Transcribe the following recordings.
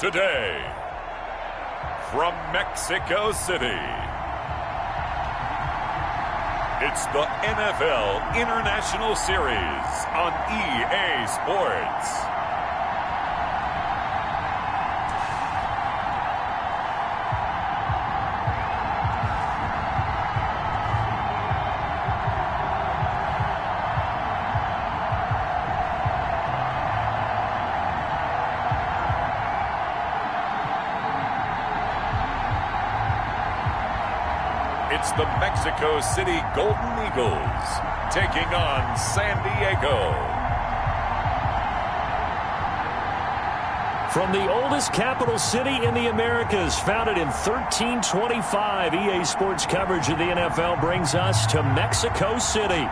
Today, from Mexico City, it's the NFL International Series on EA Sports. It's the Mexico City Golden Eagles taking on San Diego. From the oldest capital city in the Americas, founded in 1325, EA Sports coverage of the NFL brings us to Mexico City.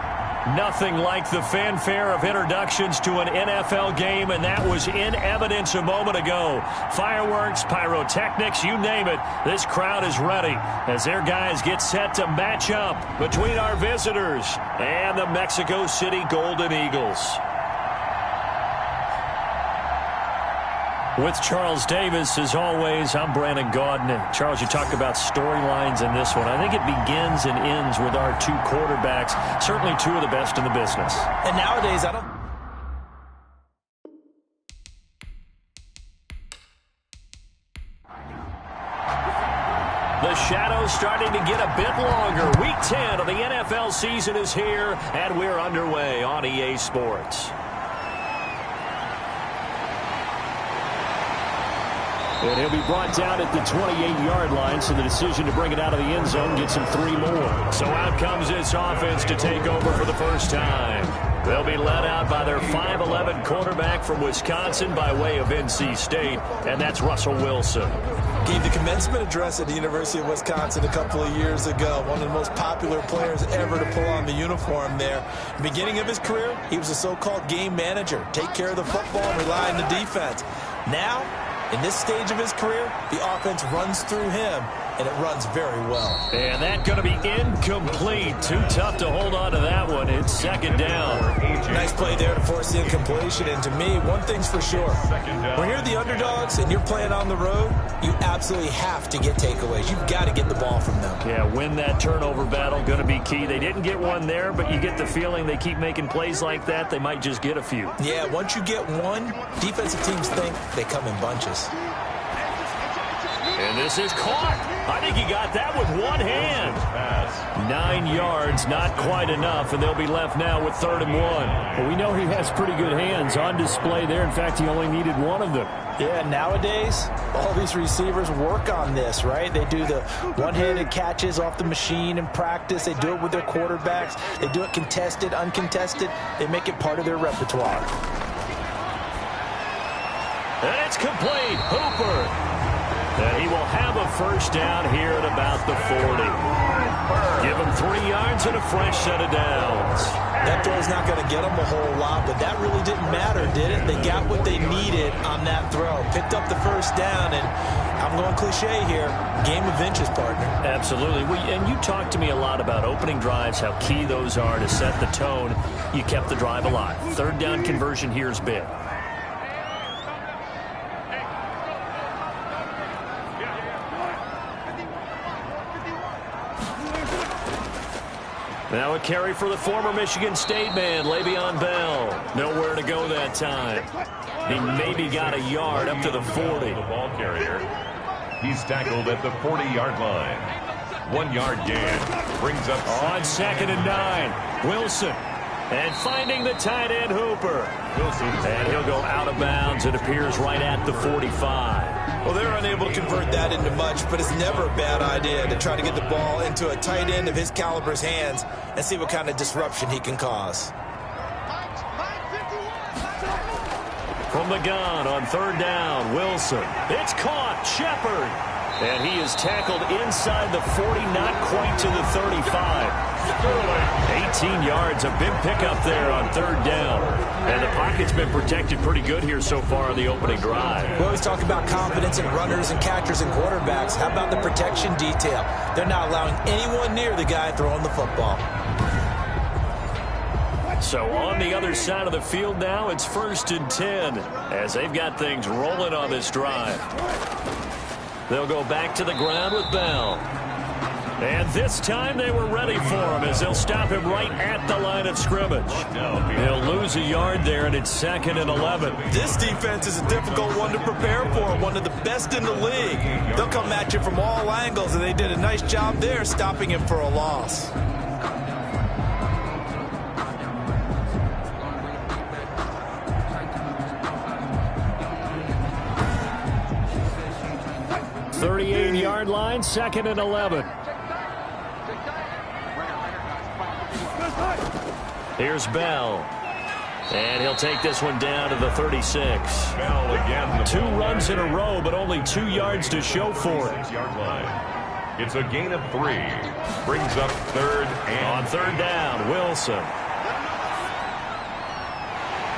Nothing like the fanfare of introductions to an NFL game, and that was in evidence a moment ago. Fireworks, pyrotechnics, you name it, this crowd is ready as their guys get set to match up between our visitors and the Mexico City Golden Eagles. With Charles Davis, as always, I'm Brandon Gaudin. Charles, you talk about storylines in this one. I think it begins and ends with our two quarterbacks, certainly two of the best in the business. And nowadays, I don't... The shadow's starting to get a bit longer. Week 10 of the NFL season is here, and we're underway on EA Sports. And he'll be brought down at the 28-yard line, so the decision to bring it out of the end zone gets him 3 more. So out comes this offense to take over for the first time. They'll be led out by their 5'11 quarterback from Wisconsin by way of NC State, and that's Russell Wilson. Gave the commencement address at the University of Wisconsin a couple of years ago. One of the most popular players ever to pull on the uniform there. Beginning of his career, he was a so-called game manager. Take care of the football and rely on the defense. Now, in this stage of his career, the offense runs through him, and it runs very well. And that's going to be incomplete. Too tough to hold on to that one. It's second down. Nice play there to force the incompletion. And to me, one thing's for sure. When you're the underdogs and you're playing on the road, you absolutely have to get takeaways. You've got to get the ball from them. Yeah, win that turnover battle, going to be key. They didn't get one there, but you get the feeling they keep making plays like that, they might just get a few. Yeah, once you get one, defensive teams think they come in bunches. And this is caught. I think he got that with one hand. 9 yards, not quite enough, and they'll be left now with 3rd and 1. Well, we know he has pretty good hands on display there. In fact, he only needed one of them. Yeah, nowadays, all these receivers work on this, right? They do the one-handed catches off the machine in practice. They do it with their quarterbacks. They do it contested, uncontested. They make it part of their repertoire. And it's complete. Hooper. And he will have a first down here at about the 40. Give him 3 yards and a fresh set of downs. That throw's not going to get them a whole lot, but that really didn't matter, did it? They got what they needed on that throw. Picked up the first down, and I'm going cliche here, game of inches, partner. Absolutely. And you talked to me a lot about opening drives, how key those are to set the tone. You kept the drive alive. 3rd down conversion here is big. Now a carry for the former Michigan State man, Le'Veon Bell. Nowhere to go that time. He maybe got a yard up to the 40. The ball carrier. He's tackled at the 40-yard line. 1 yard gain. Brings up on 2nd and 9. Wilson. And finding the tight end, Hooper. Wilson. And he'll go out of bounds. It appears right at the 45. Well, they're unable to convert that into much, but it's never a bad idea to try to get the ball into a tight end of his caliber's hands and see what kind of disruption he can cause. From the gun on 3rd down, Wilson. It's caught. Shepard. And he is tackled inside the 40, not quite to the 35. 18 yards, a big pickup there on 3rd down. And the pocket's been protected pretty good here so far on the opening drive. We always talk about confidence in runners and catchers and quarterbacks. How about the protection detail? They're not allowing anyone near the guy throwing the football. So on the other side of the field now, it's 1st and 10 as they've got things rolling on this drive. They'll go back to the ground with Bell. And this time they were ready for him as they'll stop him right at the line of scrimmage. He'll lose a yard there, and it's 2nd and 11. This defense is a difficult one to prepare for, one of the best in the league. They'll come at you from all angles, and they did a nice job there stopping him for a loss. Yard line, 2nd and 11. Here's Bell. And he'll take this one down to the 36. Bell again. 2 runs in a row, but only 2 yards to show for it. Yard line. It's a gain of 3. Brings up 3rd and... On 3rd down, Wilson.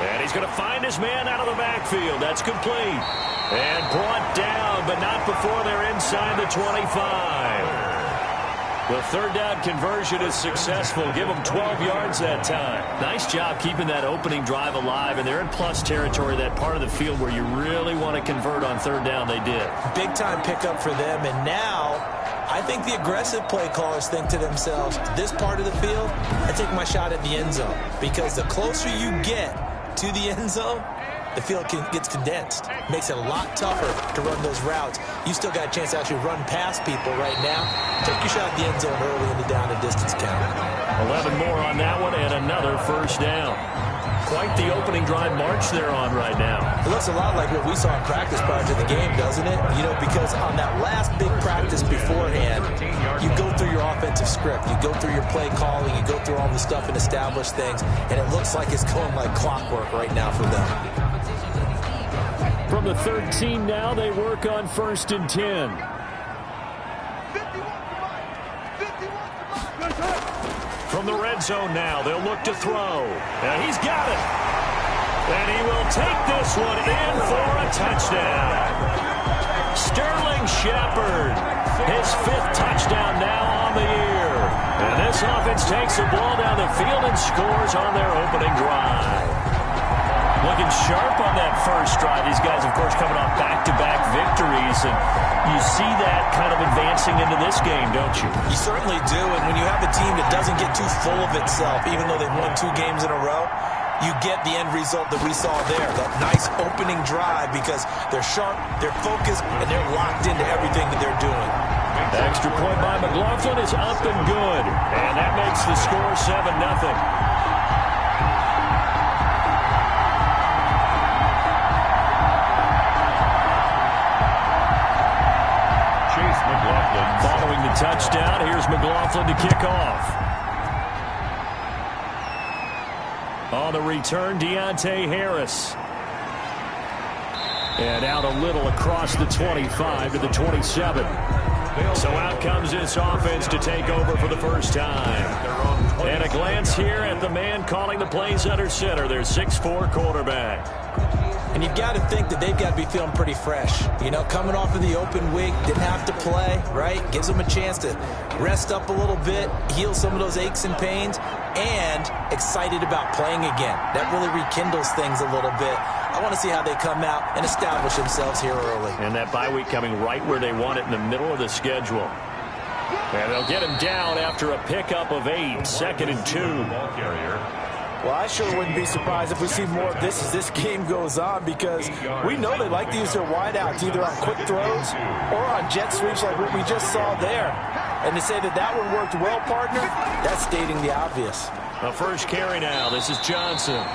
And he's going to find his man out of the backfield. That's complete. And brought down, but not before they're inside the 25. The 3rd down conversion is successful. Give them 12 yards that time. Nice job keeping that opening drive alive, and they're in plus territory, that part of the field where you really want to convert on 3rd down. They did. Big-time pickup for them, and now I think the aggressive play callers think to themselves, this part of the field, I take my shot at the end zone, because the closer you get to the end zone, the field gets condensed. Makes it a lot tougher to run those routes. You still got a chance to actually run past people right now. Take your shot at the end zone early in the down and distance count. 11 more on that one and another 1st down. Quite the opening drive march they're on right now. It looks a lot like what we saw in practice prior to the game, doesn't it? You know, because on that last big practice beforehand, you go through your offensive script. You go through your play calling. You go through all the stuff and establish things. And it looks like it's going like clockwork right now for them. From the 13 now, they work on 1st and 10. From the red zone now, they'll look to throw. And he's got it. And he will take this one in for a touchdown. Sterling Shepard, his 5th touchdown now on the year. And this offense takes the ball down the field and scores on their opening drive. Looking sharp on that first drive. These guys, of course, coming off back-to-back victories, and you see that kind of advancing into this game, don't you? You certainly do, and when you have a team that doesn't get too full of itself, even though they've won 2 games in a row, you get the end result that we saw there, that nice opening drive, because they're sharp, they're focused, and they're locked into everything that they're doing. The extra point by McLaughlin is up and good, and that makes the score 7-0. Following the touchdown, here's McLaughlin to kick off. On the return, Deontay Harris. And out a little across the 25 to the 27. So out comes this offense to take over for the first time. And a glance here at the man calling the plays under center, their 6'4" quarterback. And you've got to think that they've got to be feeling pretty fresh. You know, coming off of the open week, didn't have to play, right? Gives them a chance to rest up a little bit, heal some of those aches and pains, and excited about playing again. That really rekindles things a little bit. I want to see how they come out and establish themselves here early. And that bye week coming right where they want it, in the middle of the schedule. And they'll get him down after a pickup of 8, 2nd and 2. Ball carrier. Well, I sure wouldn't be surprised if we see more of this as this game goes on, because we know they like to use their wideouts either on quick throws or on jet sweeps like what we just saw there. And to say that that one worked well, partner, that's stating the obvious. A first carry now. This is Johnson.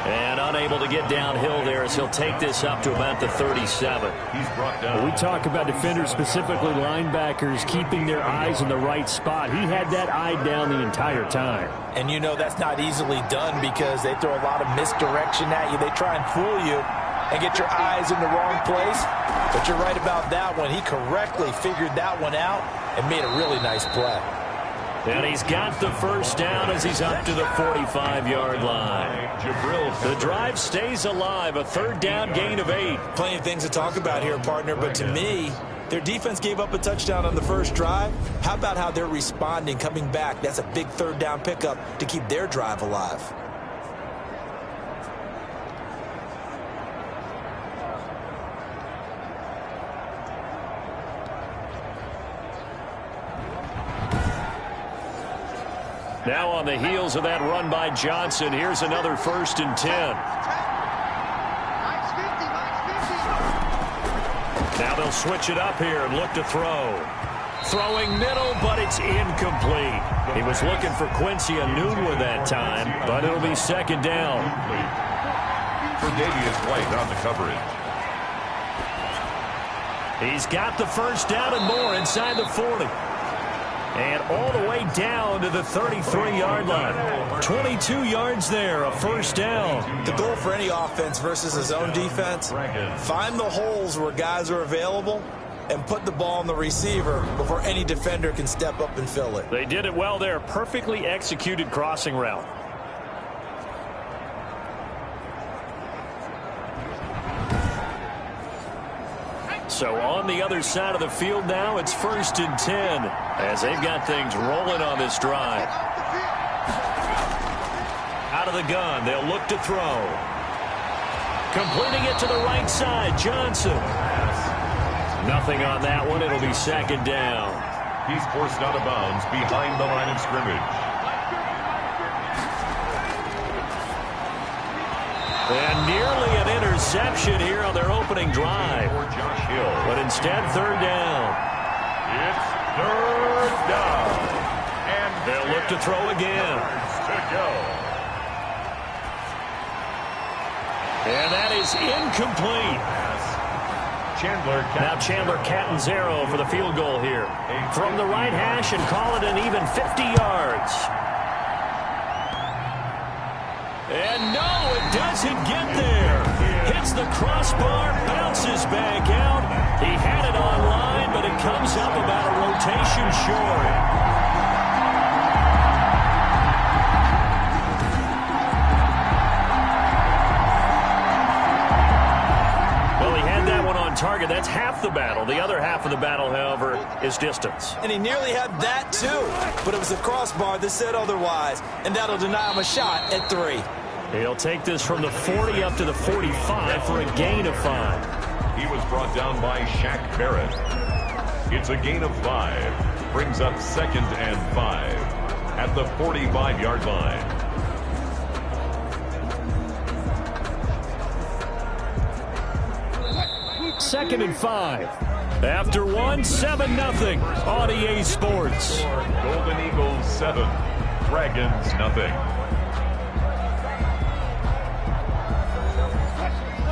And unable to get downhill there as he'll take this up to about the 37. He's brought down. We talk about defenders, specifically linebackers, keeping their eyes in the right spot. He had that eye down the entire time. And you know that's not easily done, because they throw a lot of misdirection at you. They try and fool you and get your eyes in the wrong place. But you're right about that one. He correctly figured that one out and made a really nice play. And he's got the first down as he's up to the 45-yard line. The drive stays alive, a third down gain of 8. Plenty of things to talk about here, partner, but to me, their defense gave up a touchdown on the first drive. How about how they're responding, coming back? That's a big third down pickup to keep their drive alive. Now on the heels of that run by Johnson, here's another 1st and 10. Now they'll switch it up here and look to throw. Throwing middle, but it's incomplete. He was looking for Quincy Enunwa that time, but it'll be 2nd down. For Davius White on the coverage. He's got the first down and more inside the 40. And all the way down to the 33-yard line. 22 yards there, a 1st down. The goal for any offense versus his own defense, find the holes where guys are available and put the ball on the receiver before any defender can step up and fill it. They did it well there. Perfectly executed crossing route. So on the other side of the field now, it's 1st and 10 as they've got things rolling on this drive. Out of the gun, they'll look to throw. Completing it to the right side, Johnson. Nothing on that one. It'll be 2nd down. He's forced out of bounds behind the line of scrimmage. And nearly an interception here on their opening drive. But instead, 3rd down. It's 3rd down. And they'll look to throw again. And that is incomplete. Now Chandler Catanzaro for the field goal here. From the right hash and call it an even 50 yards. And no, it doesn't get there. Hits the crossbar, bounces back out. He had it on line, but it comes up about a rotation short. Well, he had that one on target. That's half the battle. The other half of the battle, however, is distance. And he nearly had that, too. But it was the crossbar that said otherwise, and that'll deny him a shot at 3. He'll take this from the 40 up to the 45 for a gain of 5. He was brought down by Shaq Barrett. It's a gain of 5. Brings up 2nd and 5 at the 45-yard line. Second and 5. After 1, 7-0 on EA Sports. Golden Eagles 7, Dragons nothing.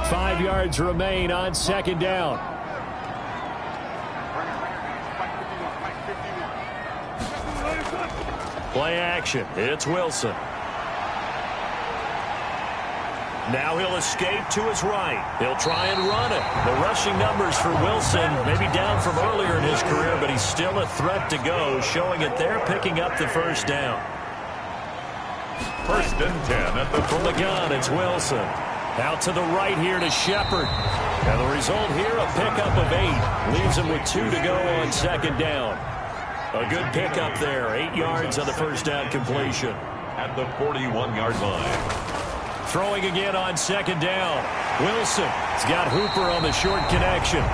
5 yards remain on 2nd down. Play action. It's Wilson. Now he'll escape to his right. He'll try and run it. The rushing numbers for Wilson maybe down from earlier in his career, but he's still a threat to go, showing it there, picking up the 1st down. 1st and 10 at the from the gun. It's Wilson. Out to the right here to Shepard. And the result here, a pickup of 8. Leaves him with 2 to go on 2nd down. A good pickup there. 8 yards on the 1st down completion. At the 41-yard line. Throwing again on 2nd down. Wilson has got Hooper on the short connection.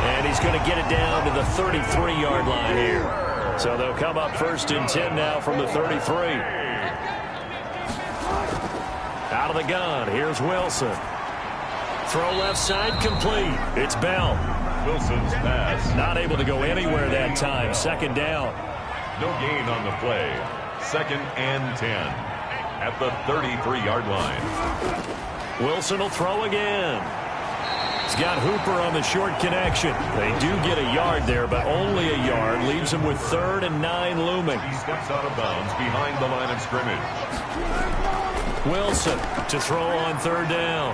And he's going to get it down to the 33-yard line here. So they'll come up 1st and 10 now from the 33. Out of the gun, here's Wilson. Throw left side complete. It's Bell. Wilson's pass. Not able to go anywhere that time. 2nd down. No gain on the play. 2nd and 10 at the 33-yard line. Wilson will throw again. He's got Hooper on the short connection. They do get a yard there, but only a yard. Leaves him with 3rd and 9 looming. He steps out of bounds behind the line of scrimmage. Wilson to throw on 3rd down.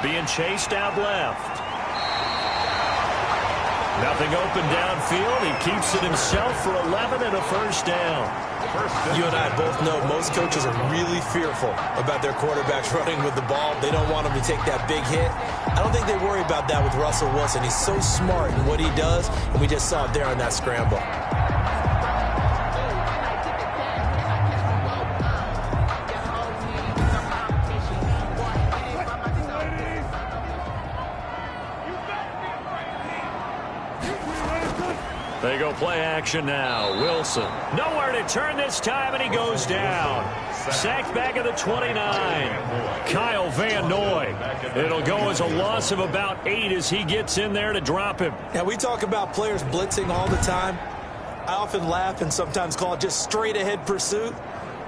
Being chased out left. Nothing open downfield. He keeps it himself for 11 and a first down. You and I both know most coaches are really fearful about their quarterbacks running with the ball. They don't want him to take that big hit. I don't think they worry about that with Russell Wilson. He's so smart in what he does, and we just saw it there on that scramble. They go play action now. Wilson. Nowhere to turn this time, and he goes down. Sacked back at the 29. Kyle Van Noy. It'll go as a loss of about 8 as he gets in there to drop him. Now, we talk about players blitzing all the time. I often laugh and sometimes call it just straight-ahead pursuit.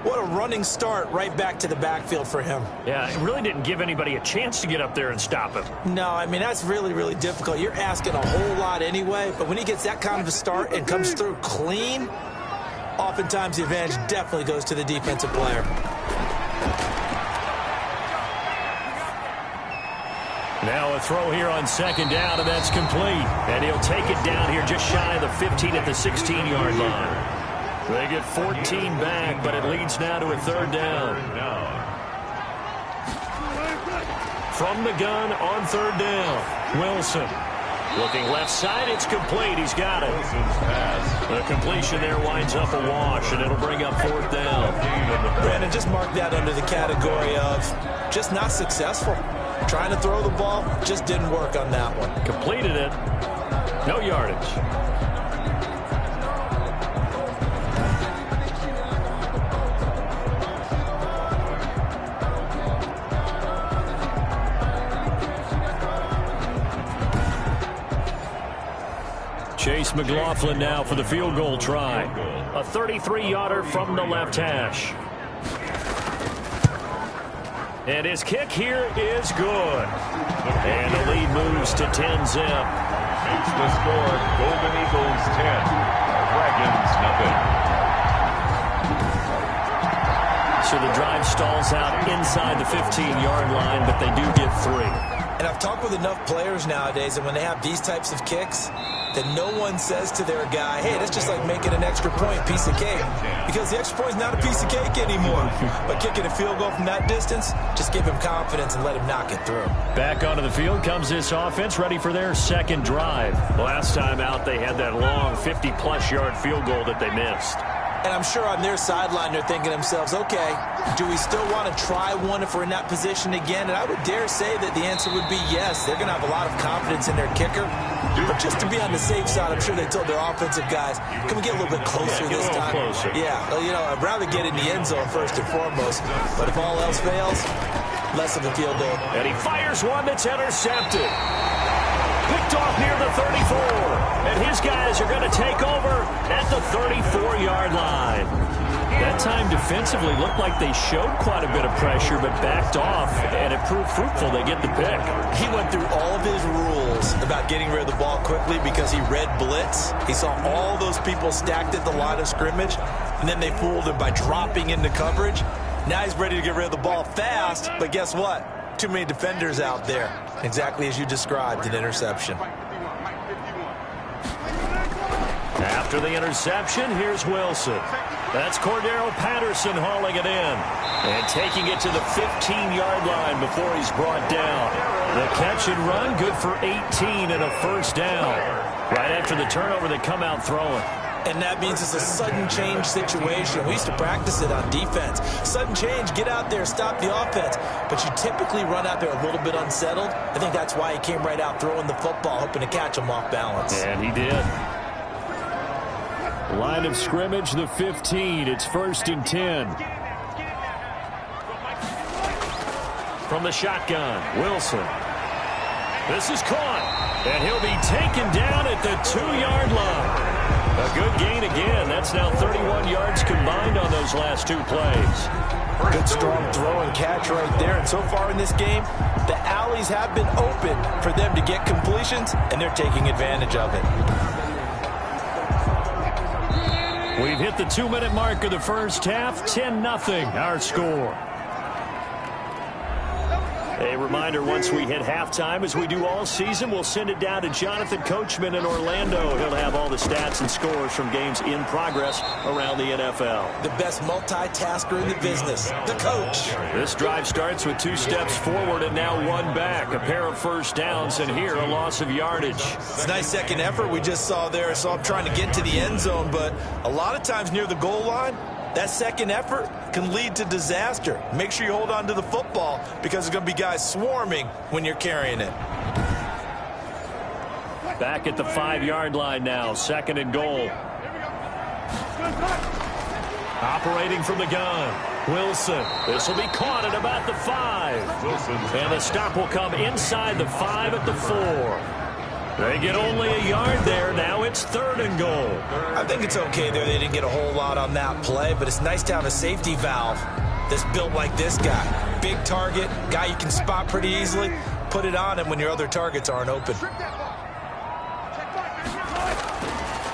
What a running start right back to the backfield for him. Yeah, it really didn't give anybody a chance to get up there and stop him. No, I mean, that's really, really difficult. You're asking a whole lot anyway, but when he gets that kind of a start and comes through clean, oftentimes the advantage definitely goes to the defensive player. Now a throw here on second down, and that's complete. And he'll take it down here just shy of the 15 at the 16-yard line. They get 14 back, but it leads now to a third down. From the gun on third down, Wilson. Looking left side, it's complete. He's got it. The completion there winds up a wash, and it'll bring up fourth down. Brandon, just mark that under the category of just not successful. Trying to throw the ball, just didn't work on that one. Completed it. No yardage. Chase McLaughlin now for the field goal try. A 33-yarder from the left hash. And his kick here is good. And the lead moves to 10-zip. Makes the score Golden Eagles 10, Dragons nothing. So the drive stalls out inside the 15-yard line, but they do get 3. And I've talked with enough players nowadays that when they have these types of kicks, that no one says to their guy, hey, that's just like making an extra point, piece of cake. Because the extra point is not a piece of cake anymore. But kicking a field goal from that distance, just give him confidence and let him knock it through. Back onto the field comes this offense, ready for their second drive. Last time out, they had that long 50-plus yard field goal that they missed. And I'm sure on their sideline, they're thinking to themselves, okay, do we still want to try one if we're in that position again? And I would dare say that the answer would be yes. They're going to have a lot of confidence in their kicker. But just to be on the safe side, I'm sure they told their offensive guys, can we get a little bit closer this time? Closer. Yeah, you know, I'd rather get in the end zone first and foremost. But if all else fails, less of a field goal. And he fires one that's intercepted. Picked off near the 34. And his guys are going to take over at the 34-yard line. That time defensively looked like they showed quite a bit of pressure but backed off, and it proved fruitful. They get the pick. He went through all of his rules about getting rid of the ball quickly because he read blitz. He saw all those people stacked at the line of scrimmage, and then they fooled him by dropping into coverage. Now he's ready to get rid of the ball fast, but guess what? Too many defenders out there. Exactly as you described, an interception. After the interception, here's Wilson. That's Cordero Patterson hauling it in. And taking it to the 15-yard line before he's brought down. The catch and run, good for 18 and a first down. Right after the turnover, they come out throwing. And that means it's a sudden change situation. We used to practice it on defense. Sudden change, get out there, stop the offense. But you typically run out there a little bit unsettled. I think that's why he came right out throwing the football, hoping to catch him off balance. And he did. Line of scrimmage, the 15. It's 1st and 10. From the shotgun, Wilson. This is caught. And he'll be taken down at the 2-yard line. A good gain again. That's now 31 yards combined on those last 2 plays. Good strong throw and catch right there. And so far in this game, the alleys have been open for them to get completions, and they're taking advantage of it. We've hit the 2-minute mark of the first half. 10-0 our score. A reminder, once we hit halftime, as we do all season, we'll send it down to Jonathan Coachman in Orlando. He'll have all the stats and scores from games in progress around the NFL. The best multitasker in the business, the coach. This drive starts with 2 steps forward and now 1 back. A pair of first downs, and here a loss of yardage. It's a nice second effort we just saw there. So I'm trying to get to the end zone, but a lot of times near the goal line, that second effort can lead to disaster. Make sure you hold on to the football because there's going to be guys swarming when you're carrying it. Back at the 5-yard line now, 2nd and goal. Operating from the gun, Wilson. This will be caught at about the 5. And the stop will come inside the 5 at the 4. They get only a yard there. Now it's 3rd and goal. I think it's okay there. They didn't get a whole lot on that play, but it's nice to have a safety valve that's built like this guy. Big target, guy you can spot pretty easily. Put it on him when your other targets aren't open.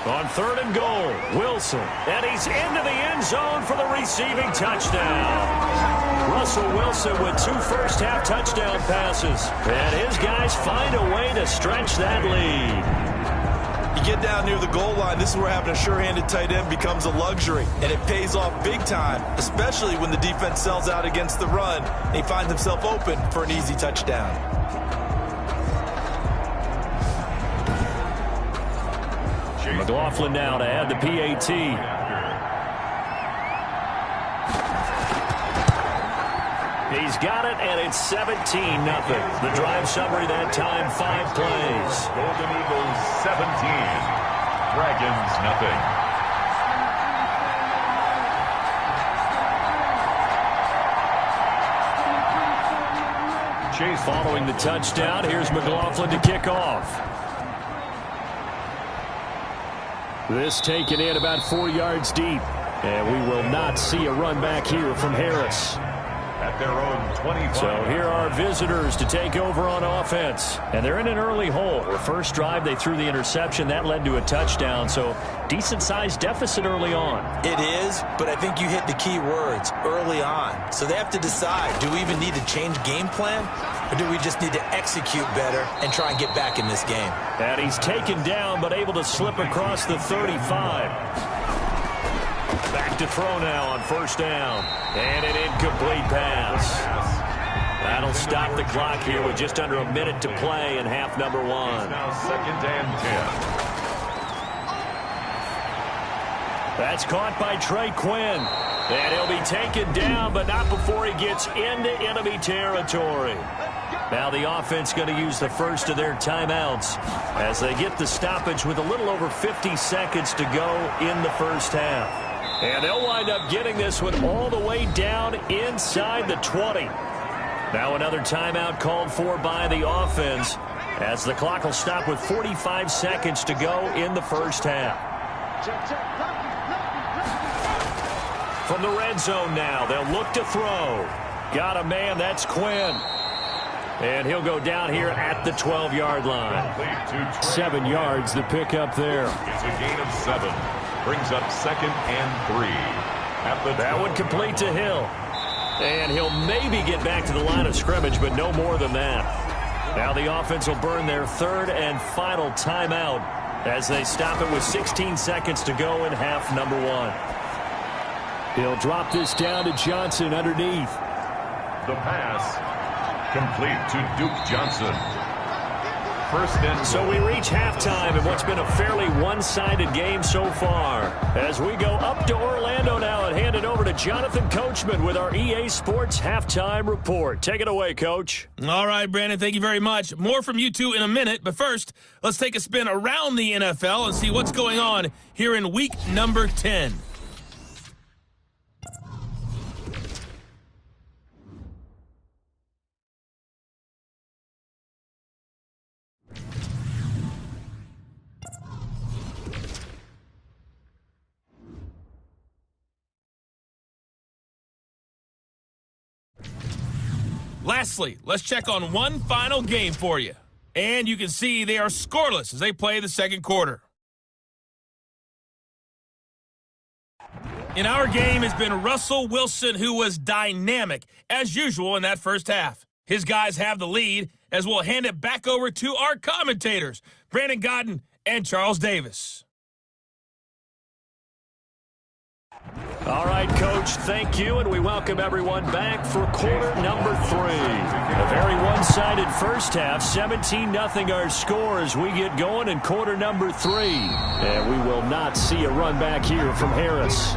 On 3rd and goal, Wilson. And he's into the end zone for the receiving touchdown. Russell Wilson with 2 first-half touchdown passes. And his guys find a way to stretch that lead. You get down near the goal line, this is where having a sure-handed tight end becomes a luxury. And it pays off big time, especially when the defense sells out against the run. And he finds himself open for an easy touchdown. McLaughlin now to add the PAT. He's got it, and it's 17-0. The drive summary that time, 5 plays. Golden Eagles 17, Dragons nothing. Chase following the touchdown. Here's McLaughlin to kick off. This taken in about 4 yards deep. And we will not see a run back here from Harris. At their own 25. So here are visitors to take over on offense. And they're in an early hole. Their first drive, they threw the interception. That led to a touchdown. So decent-sized deficit early on. It is, but I think you hit the key words, early on. So they have to decide, do we even need to change game plan? Or do we just need to execute better and try and get back in this game? And he's taken down, but able to slip across the 35. Back to throw now on 1st down. And an incomplete pass. That'll stop the clock here with just under a minute to play in half number 1. Now 2nd and 10. That's caught by Trey Quinn. And he'll be taken down, but not before he gets into enemy territory. Now the offense going to use the first of their timeouts as they get the stoppage with a little over 50 seconds to go in the first half. And they'll wind up getting this one all the way down inside the 20. Now another timeout called for by the offense as the clock will stop with 45 seconds to go in the first half. From the red zone now, they'll look to throw. Got a man, that's Quinn. And he'll go down here at the 12-yard line. 7 yards, the pickup there. It's a gain of 7. Brings up 2nd and 3. That one complete to Hill. And he'll maybe get back to the line of scrimmage, but no more than that. Now the offense will burn their 3rd and final timeout as they stop it with 16 seconds to go in half number 1. He'll drop this down to Johnson underneath. The pass complete to Duke Johnson. 1st and so we reach halftime in what's been a fairly one-sided game so far. As we go up to Orlando now and hand it over to Jonathan Coachman with our EA Sports Halftime Report. Take it away, Coach. All right, Brandon, thank you very much. More from you two in a minute, but first, let's take a spin around the NFL and see what's going on here in week number 10. Lastly, let's check on one final game for you. And you can see they are scoreless as they play the second quarter. In our game has been Russell Wilson, who was dynamic, as usual, in that first half. his guys have the lead, as we'll hand it back over to our commentators, Brandon Godden and Charles Davis. All right, Coach, thank you, and we welcome everyone back for quarter number 3. A very one-sided first half, 17-0 our score as we get going in quarter number 3. And we will not see a run back here from Harris.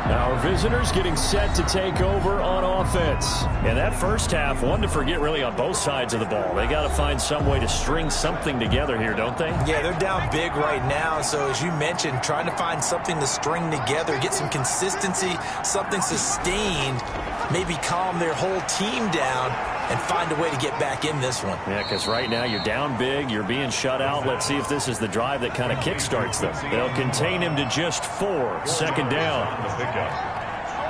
Our visitors getting set to take over on offense. And that first half, one to forget really on both sides of the ball. They got to find some way to string something together here, don't they? Yeah, they're down big right now. So as you mentioned, trying to find something to string together, get some consistency, something sustained, maybe calm their whole team down and find a way to get back in this one. Yeah, because right now you're down big, you're being shut out. Let's see if this is the drive that kind of kickstarts them. They'll contain him to just 4. Second down.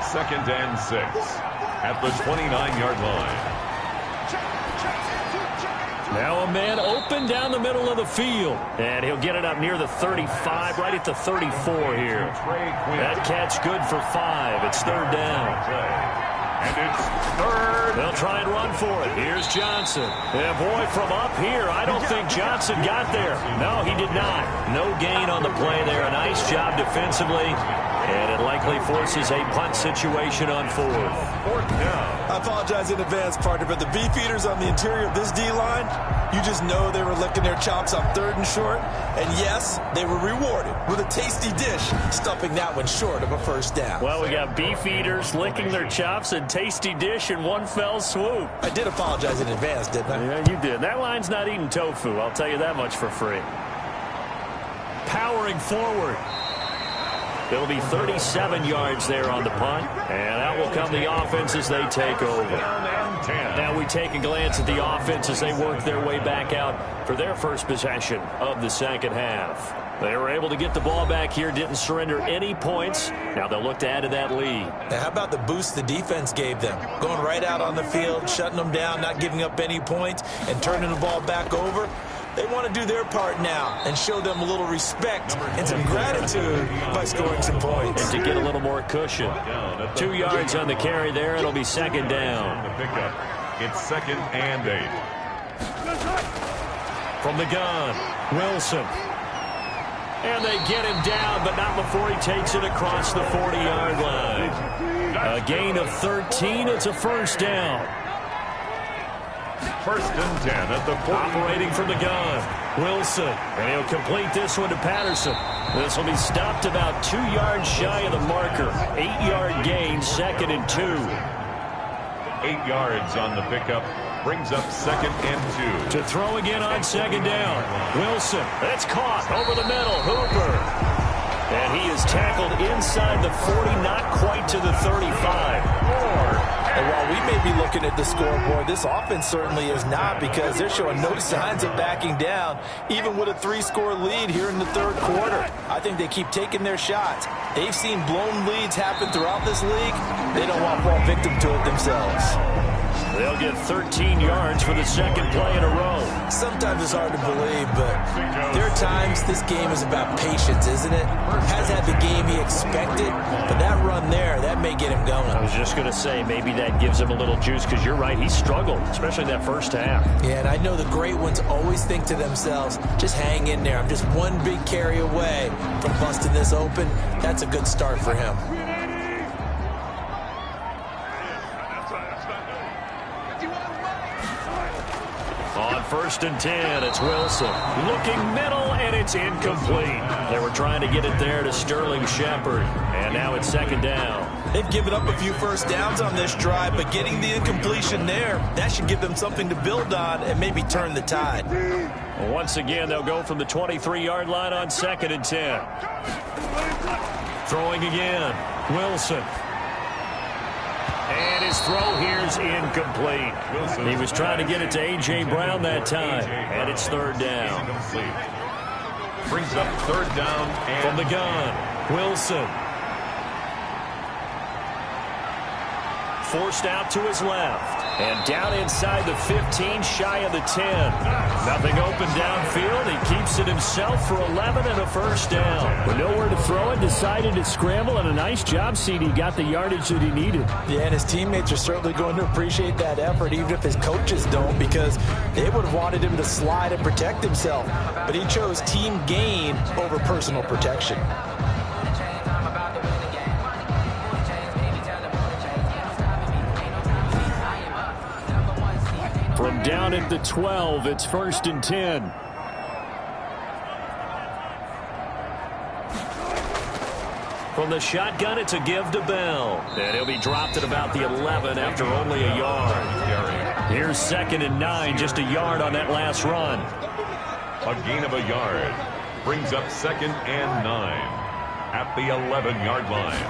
Second and 6 at the 29-yard line. Now a man open down the middle of the field. And he'll get it up near the 35, right at the 34 here. That catch good for 5. It's third down. And it's third. They'll try and run for it. Here's Johnson. And boy, from up here, I don't think Johnson got there. No, he did not. No gain on the play there. A nice job defensively. And it likely forces a punt situation on 4th down. I apologize in advance, partner, but the beefeaters on the interior of this D-line, you just know they were licking their chops on 3rd and short. And yes, they were rewarded with a tasty dish, stuffing that one short of a first down. Well, we got beefeaters licking their chops and tasty dish in one fell swoop. I did apologize in advance, didn't I? Yeah, you did. That line's not eating tofu, I'll tell you that much for free. Powering forward. It'll be 37 yards there on the punt, and out will come the offense as they take over. Now we take a glance at the offense as they work their way back out for their first possession of the second half. They were able to get the ball back here, didn't surrender any points. Now they'll look to add to that lead. Now how about the boost the defense gave them? Going right out on the field, shutting them down, not giving up any points, and turning the ball back over. They want to do their part now and show them a little respect and some gratitude by scoring some points. And to get a little more cushion. 2 yards on the carry there. It'll be second down. The pickup. It's second and 8. From the gun, Wilson. And they get him down, but not before he takes it across the 40-yard line. A gain of 13. It's a first down. First and 10 at the 40. Operating from the gun, Wilson. And he'll complete this one to Patterson. This will be stopped about 2 yards shy of the marker. 8-yard gain, second and 2. 8 yards on the pickup. Brings up second and 2. To throw again on second down. Wilson. It's caught over the middle. Hooper. And he is tackled inside the 40, not quite to the 35. And while we may be looking at the scoreboard, this offense certainly is not, because they're showing no signs of backing down, even with a 3-score lead here in the third quarter. I think they keep taking their shots. They've seen blown leads happen throughout this league. They don't want to fall victim to it themselves. They'll get 13 yards for the second play in a row. Sometimes it's hard to believe, but there are times this game is about patience, isn't it? Has had the game he expected, but that run there, that may get him going. I was just going to say, maybe that gives him a little juice, because you're right, he struggled, especially that first half. Yeah, and I know the great ones always think to themselves, just hang in there. I'm just one big carry away from busting this open. That's a good start for him. On first and 10, it's Wilson. Looking middle, and it's incomplete. They were trying to get it there to Sterling Shepard. And now it's second down. They've given up a few first downs on this drive, but getting the incompletion there, that should give them something to build on and maybe turn the tide. Once again, they'll go from the 23-yard line on second and 10. Throwing again, Wilson. And his throw here is incomplete. He was trying to get it to A.J. Brown that time. And it's third down. Brings up third down. And from the gun, Wilson. Forced out to his left. And down inside the 15, shy of the 10. Nothing open downfield. He keeps it himself for 11 and a first down. With nowhere to throw it, decided to scramble, and a nice job, CD. Got the yardage that he needed. Yeah, and his teammates are certainly going to appreciate that effort, even if his coaches don't, because they would have wanted him to slide and protect himself. But he chose team gain over personal protection. From down at the 12, it's 1st and 10. From the shotgun, it's a give to Bell. And he'll be dropped at about the 11 after only a yard. Here's 2nd and 9, just a yard on that last run. A gain of a yard brings up 2nd and 9 at the 11-yard line.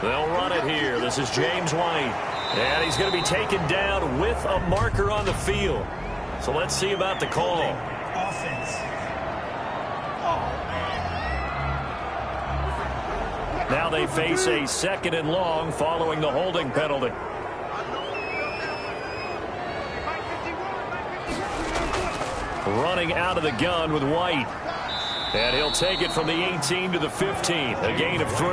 They'll run it here. This is James White. And he's going to be taken down with a marker on the field. So let's see about the call. Offense. Now they face a 2nd and long following the holding penalty. Running out of the gun with White. And he'll take it from the 18 to the 15. A gain of 3.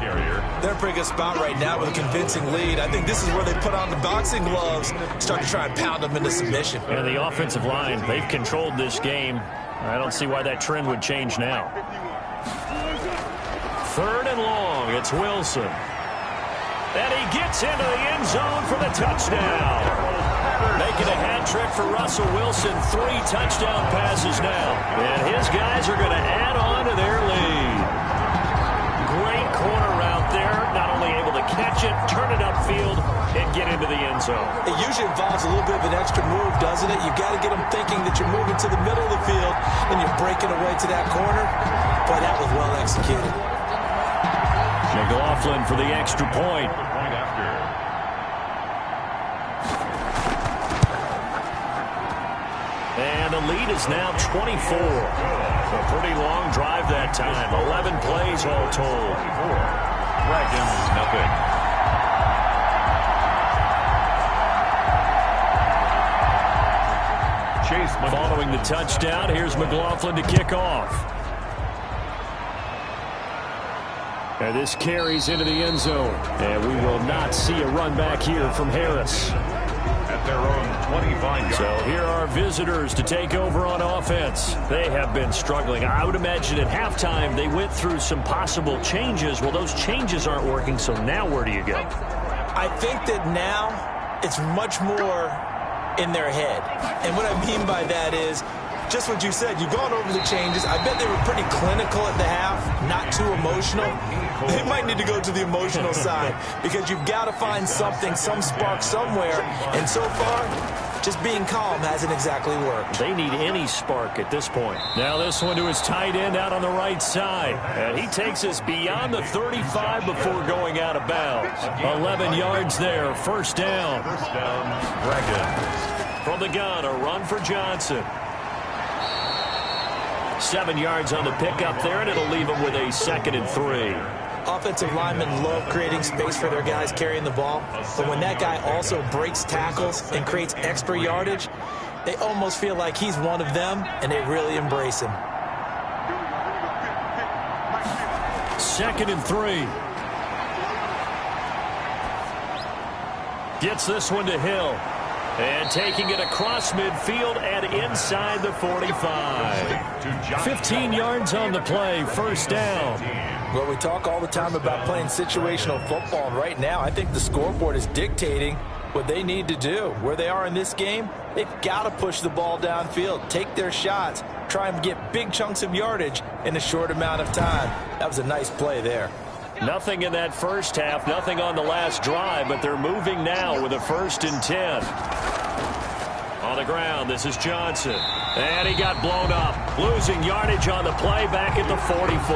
They're in a pretty good spot right now with a convincing lead. I think this is where they put on the boxing gloves, start to try and pound them into submission. And the offensive line, they've controlled this game. I don't see why that trend would change now. 3rd and long, it's Wilson. And he gets into the end zone for the touchdown. Making a hat trick for Russell Wilson. 3 touchdown passes now. And his guys are going to add on to their lead. Great corner route there. Not only able to catch it, turn it upfield, and get into the end zone. It usually involves a little bit of an extra move, doesn't it? You've got to get them thinking that you're moving to the middle of the field, and you're breaking away to that corner. Boy, that was well executed. McLaughlin for the extra point. And the lead is now 24. A pretty long drive that time. 11 plays all told. Dragons, nothing. Chase following the touchdown. Here's McLaughlin to kick off. And this carries into the end zone. And we will not see a run back here from Harris. At their own 25 yards. So here are visitors to take over on offense. They have been struggling. I would imagine at halftime they went through some possible changes. Well, those changes aren't working, so now where do you go? I think that now it's much more in their head. And what I mean by that is just what you said. You've gone over the changes. I bet they were pretty clinical at the half, not too emotional. They might need to go to the emotional side because you've got to find something, some spark somewhere. And so far, just being calm hasn't exactly worked. They need any spark at this point. Now this one to his tight end out on the right side. And he takes us beyond the 35 before going out of bounds. 11 yards there, first down. First down, Dragons. From the gun, a run for Johnson. 7 yards on the pickup there, and it'll leave him with a 2nd and 3. Offensive linemen love creating space for their guys carrying the ball, but when that guy also breaks tackles and creates extra yardage, they almost feel like he's one of them, and they really embrace him. 2nd and 3. Gets this one to Hill. And taking it across midfield and inside the 45. 15 yards on the play, first down. Well, we talk all the time about playing situational football, and right now I think the scoreboard is dictating what they need to do. Where they are in this game, they've got to push the ball downfield, take their shots, try and get big chunks of yardage in a short amount of time. That was a nice play there. Nothing in that first half, nothing on the last drive, but they're moving now with a 1st and 10. On the ground, this is Johnson. And he got blown up. Losing yardage on the play back at the 44.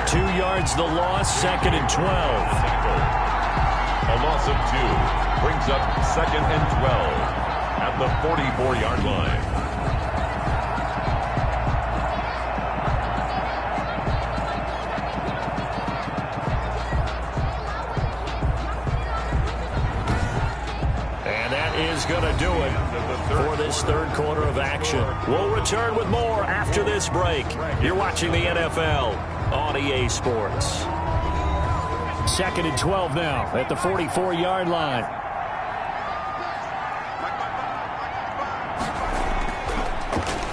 2 yards the loss, 2nd and 12. A loss of 2 brings up 2nd and 12 at the 44-yard line. is going to do it for this third quarter of action. We'll return with more after this break. You're watching the NFL on EA Sports. 2nd and 12 now at the 44-yard line.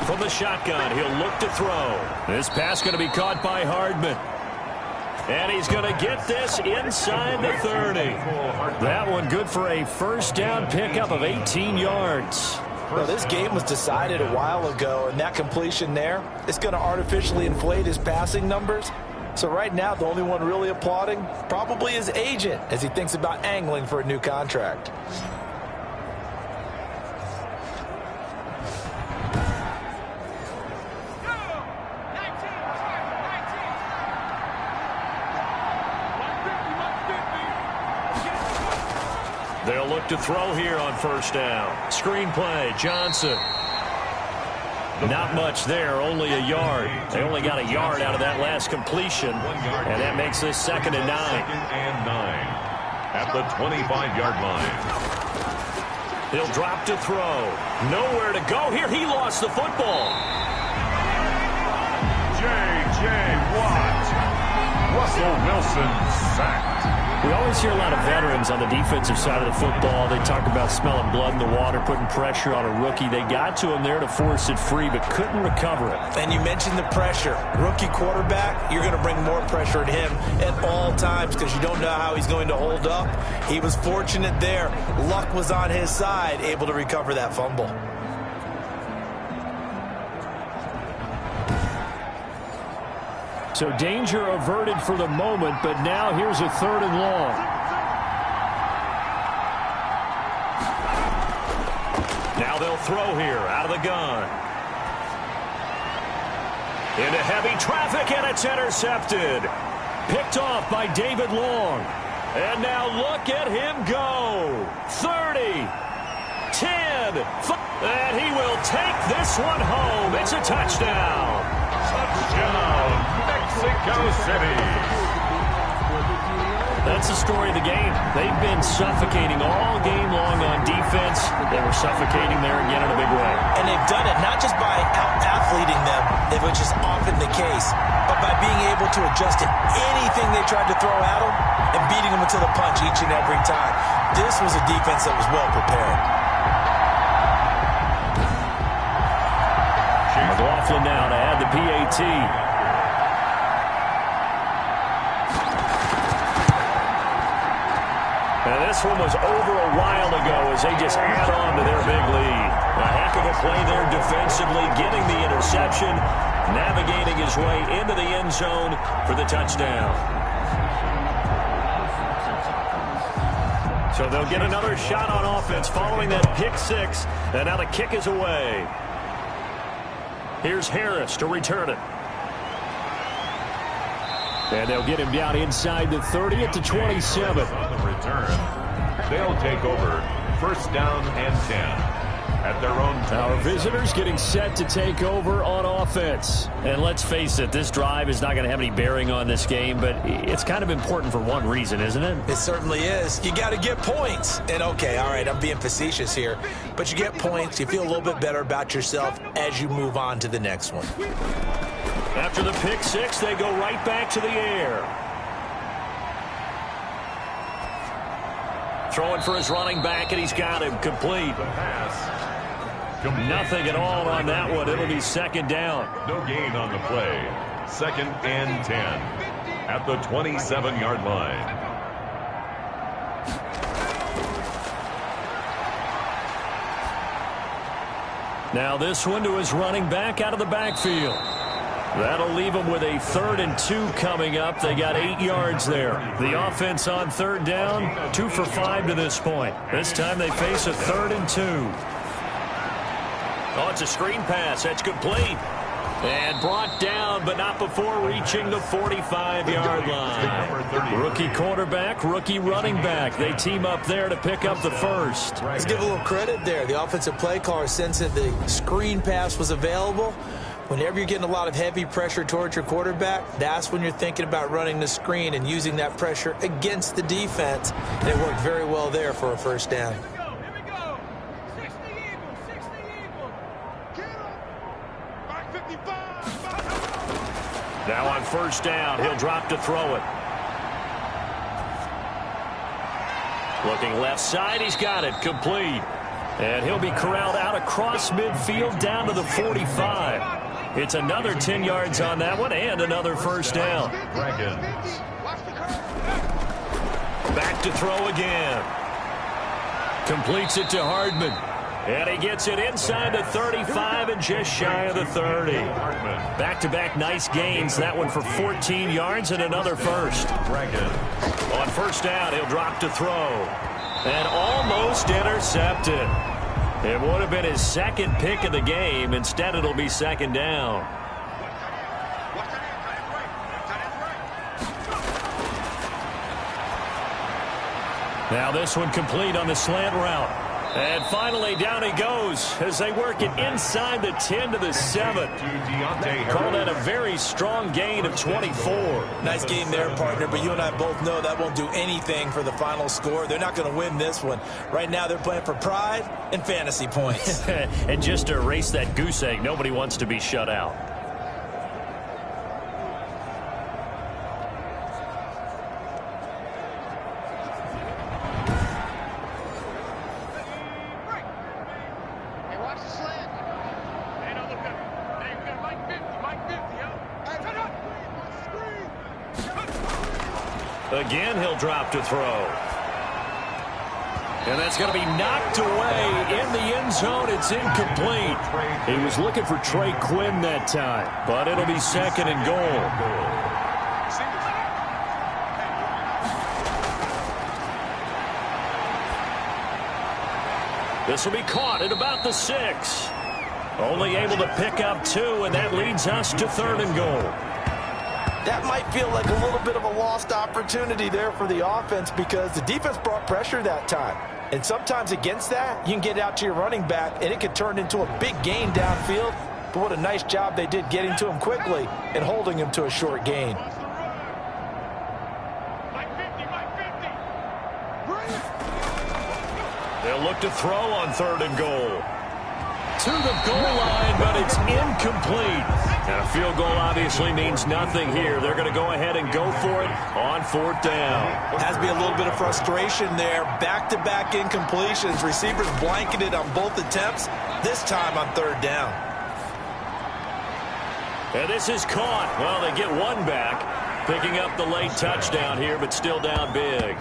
From the shotgun, he'll look to throw. This pass going to be caught by Hardman. And he's going to get this inside the 30. That one good for a first down pickup of 18 yards. Well, this game was decided a while ago, and that completion there is going to artificially inflate his passing numbers. So right now, the only one really applauding probably his agent as he thinks about angling for a new contract. They'll look to throw here on first down. Screenplay, Johnson. Not much there, only a yard. They only got a yard out of that last completion, and that makes this 2nd and 9. 2nd and 9 at the 25-yard line. He'll drop to throw. Nowhere to go here. He lost the football. J.J. Watt. Russell Wilson sacked. We always hear a lot of veterans on the defensive side of the football. They talk about smelling blood in the water, putting pressure on a rookie. They got to him there to force it free, but couldn't recover it. And you mentioned the pressure. Rookie quarterback, you're going to bring more pressure at him at all times because you don't know how he's going to hold up. He was fortunate there. Luck was on his side, able to recover that fumble. So danger averted for the moment, but now here's a 3rd and long. Now they'll throw here out of the gun. Into heavy traffic, and it's intercepted. Picked off by David Long. And now look at him go. 30, 10, 5, and he will take this one home. It's a touchdown. Touchdown, Mexico City. That's the story of the game. They've been suffocating all game long on defense. They were suffocating there again in a big way. And they've done it not just by out-athleting them, which is often the case, but by being able to adjust to anything they tried to throw at them and beating them until the punch each and every time. This was a defense that was well prepared. McLaughlin now to add the PAT. And this one was over a while ago as they just add on to their big lead. A heck of a play there defensively, getting the interception, navigating his way into the end zone for the touchdown. So they'll get another shot on offense following that pick six, and now the kick is away. Here's Harris to return it. And they'll get him down inside the 30 at the 27. On the return, they'll take over 1st down and 10 at their own Our visitors getting set to take over on offense. And let's face it, this drive is not going to have any bearing on this game, but it's kind of important for one reason, isn't it? It certainly is. You got to get points. And okay, all right, I'm being facetious here, but you get points, you feel a little bit better about yourself as you move on to the next one. After the pick six, they go right back to the air. Throwing for his running back, and he's got him complete. the pass. Nothing at all on that one. It'll be 2nd down. No gain on the play. 2nd and 10 at the 27-yard line. Now this one to his running back out of the backfield. That'll leave them with a 3rd and 2 coming up. They got 8 yards there. The offense on 3rd down, 2 for 5 to this point. This time they face a 3rd and 2. Oh, it's a screen pass. That's complete. And brought down, but not before reaching the 45-yard line. Rookie quarterback, rookie running back. They team up there to pick up the first. Let's give a little credit there. The offensive play caller, since the screen pass was available, whenever you're getting a lot of heavy pressure towards your quarterback, that's when you're thinking about running the screen and using that pressure against the defense. And it worked very well there for a 1st down. Now on first down, he'll drop to throw it. Looking left side, he's got it, complete. And he'll be corralled out across midfield down to the 45. It's another 10 yards on that one and another first down. Dragons. Back to throw again. Completes it to Hardman. And he gets it inside the 35 and just shy of the 30. Back-to-back nice gains. That one for 14 yards and another first. On first down, he'll drop to throw. And almost intercepted. It would have been his second pick of the game. Instead, it'll be second down. Now this one complete on the slant route. And finally, down he goes as they work it inside the 10 to the 7. Call that a very strong gain of 24. Nice game there, partner, but you and I both know that won't do anything for the final score. They're not going to win this one. Right now, they're playing for pride and fantasy points. And just to erase that goose egg, nobody wants to be shut out. Again, he'll drop to throw. And that's going to be knocked away in the end zone. It's incomplete. He was looking for Trey Quinn that time, but it'll be second and goal. This will be caught at about the 6. Only able to pick up 2, and that leads us to third and goal. That might feel like a little bit of a lost opportunity there for the offense because the defense brought pressure that time. And sometimes against that, you can get out to your running back, and it could turn into a big gain downfield. But what a nice job they did getting to him quickly and holding him to a short gain. They'll look to throw on third and goal. To the goal line, but it's incomplete. And a field goal obviously means nothing here. They're going to go ahead and go for it on fourth down. Has to be a little bit of frustration there. Back-to-back incompletions. Receivers blanketed on both attempts, this time on third down. And this is caught. Well, they get one back, picking up the late touchdown here, but still down big.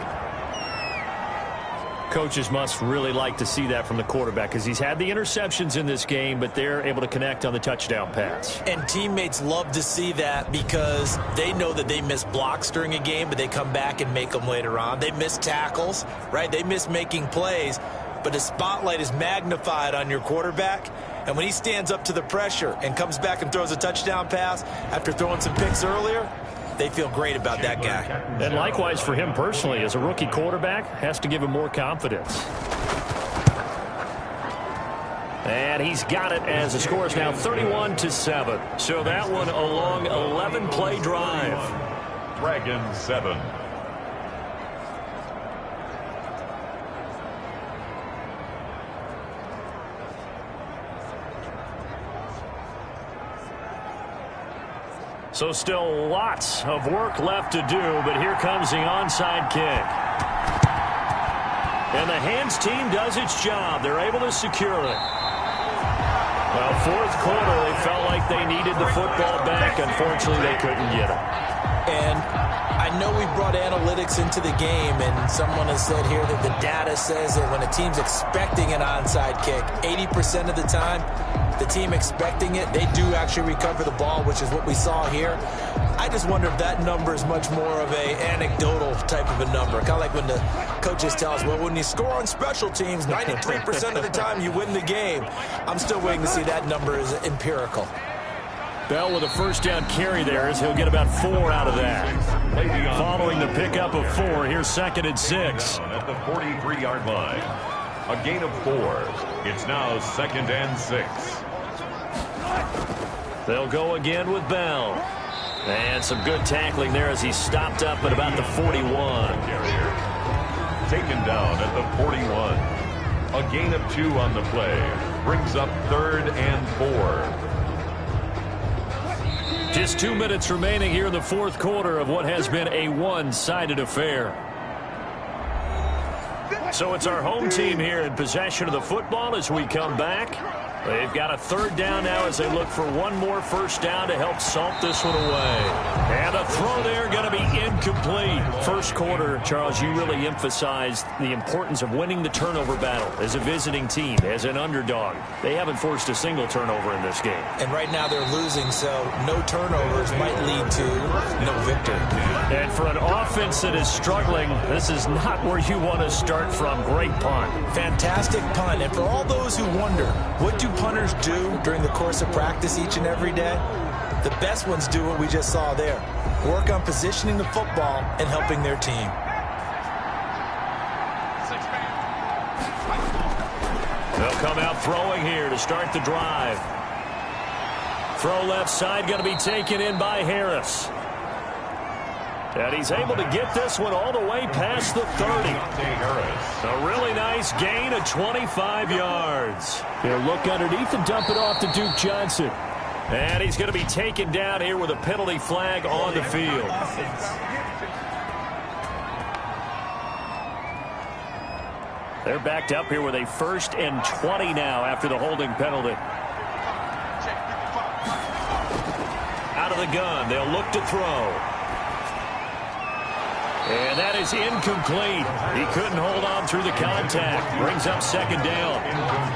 Coaches must really like to see that from the quarterback because he's had the interceptions in this game, but they're able to connect on the touchdown pass. And teammates love to see that because they know that they miss blocks during a game, but they come back and make them later on. They miss tackles, right? They miss making plays, but the spotlight is magnified on your quarterback. And when he stands up to the pressure and comes back and throws a touchdown pass after throwing some picks earlier, they feel great about that guy. And likewise for him personally, as a rookie quarterback, has to give him more confidence. And he's got it as the score is now 31-7. So that one a long 11-play drive. Dragons 7. So still lots of work left to do, but here comes the onside kick. And the hands team does its job. They're able to secure it. Well, fourth quarter, they felt like they needed the football back. Unfortunately, they couldn't get it. And I know we brought analytics into the game, and someone has said here that the data says that when a team's expecting an onside kick, 80% of the time, the team expecting it, they do actually recover the ball, which is what we saw here. I just wonder if that number is much more of a anecdotal type of a number. Kind of like when the coaches tell us, well, when you score on special teams, 93% of the time you win the game. I'm still waiting to see that number is empirical. Bell with a first down carry there as he'll get about 4 out of that. Following the pickup of 4, here's second and 6. At the 43-yard line. A gain of 4. It's now second and 6. They'll go again with Bell. And some good tackling there as he stopped up at about the 41. Taken down at the 41. A gain of 2 on the play. Brings up third and 4. Just 2 minutes remaining here in the fourth quarter of what has been a one-sided affair. So it's our home team here in possession of the football as we come back. They've got a third down now as they look for one more first down to help salt this one away. And the throw there going to be incomplete. First quarter, Charles, you really emphasized the importance of winning the turnover battle as a visiting team, as an underdog. They haven't forced a single turnover in this game. And right now they're losing, so no turnovers might lead to no victory. And for an offense that is struggling, this is not where you want to start from. Great punt. Fantastic punt. And for all those who wonder, what do punters do during the course of practice each and every day? The best ones do what we just saw there. Work on positioning the football and helping their team. They'll come out throwing here to start the drive. Throw left side going to be taken in by Harris. And he's able to get this one all the way past the 30. A really nice gain of 25 yards. He'll look underneath and dump it off to Duke Johnson. And he's going to be taken down here with a penalty flag on the field. They're backed up here with a 1st and 20 now after the holding penalty. Out of the gun, they'll look to throw. And that is incomplete. He couldn't hold on through the contact. Brings up second down.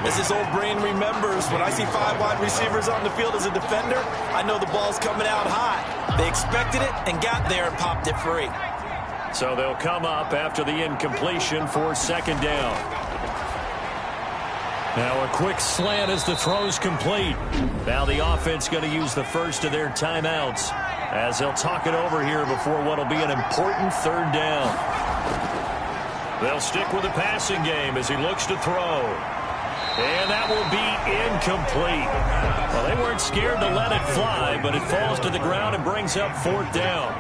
As his old brain remembers, when I see 5 wide receivers on the field as a defender, I know the ball's coming out high. They expected it and got there and popped it free. So they'll come up after the incompletion for second down. Now a quick slant as the throw's complete. Now the offense going to use the first of their timeouts as they'll talk it over here before what will be an important third down. They'll stick with the passing game as he looks to throw. And that will be incomplete. Well, they weren't scared to let it fly, but it falls to the ground and brings up fourth down.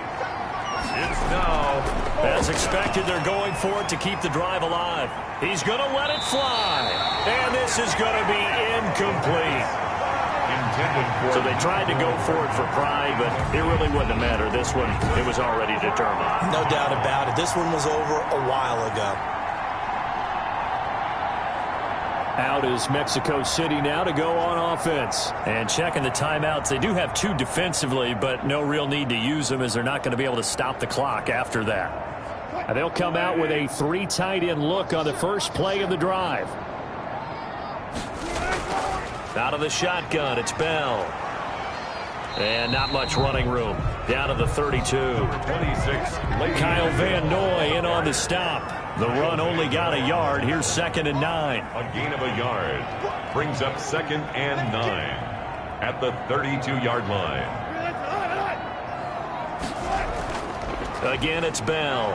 It's now. As expected, they're going for it to keep the drive alive. He's going to let it fly. And this is going to be incomplete. So they tried to go for it for pride, but it really wouldn't have mattered. This one, it was already determined. No doubt about it. This one was over a while ago. Out is Mexico City now to go on offense. And checking the timeouts, they do have 2 defensively, but no real need to use them as they're not going to be able to stop the clock after that. And they'll come out with a 3 tight end look on the first play of the drive. Out of the shotgun, it's Bell. And not much running room. Down to the 32. 26. Kyle Van Noy in on the stop. The run only got a yard. Here's 2nd and 9. A gain of a yard. Brings up 2nd and 9 at the 32-yard line. Again, it's Bell.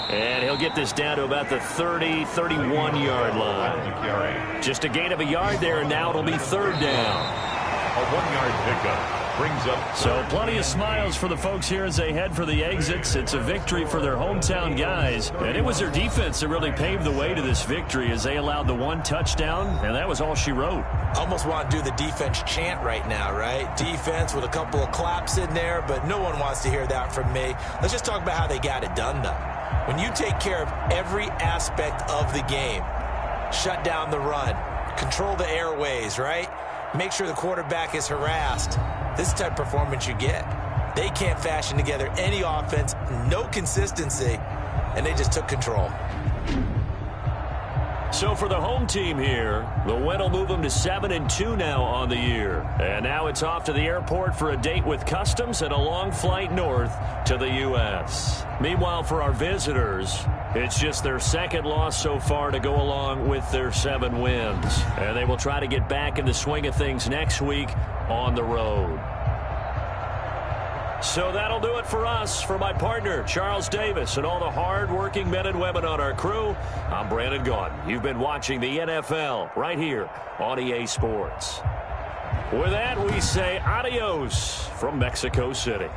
And he'll get this down to about the 30, 31-yard line. Just a gain of a yard there, and now it'll be third down. A 1-yard pickup. Brings up. So plenty of smiles for the folks here as they head for the exits. It's a victory for their hometown guys. And it was their defense that really paved the way to this victory as they allowed the 1 touchdown, and that was all she wrote. Almost want to do the defense chant right now, right? Defense with a couple of claps in there, but no one wants to hear that from me. Let's just talk about how they got it done, though. When you take care of every aspect of the game, shut down the run, control the airways, right? Make sure the quarterback is harassed. This is the type of performance you get. They can't fashion together any offense, no consistency, and they just took control. So for the home team here, the win will move them to 7-2 now on the year. And now it's off to the airport for a date with Customs and a long flight north to the U.S. Meanwhile, for our visitors, it's just their 2nd loss so far to go along with their 7 wins. And they will try to get back in the swing of things next week on the road. So that'll do it for us. For my partner, Charles Davis, and all the hard-working men and women on our crew, I'm Brandon Gaudin. You've been watching the NFL right here on EA Sports. With that, we say adios from Mexico City.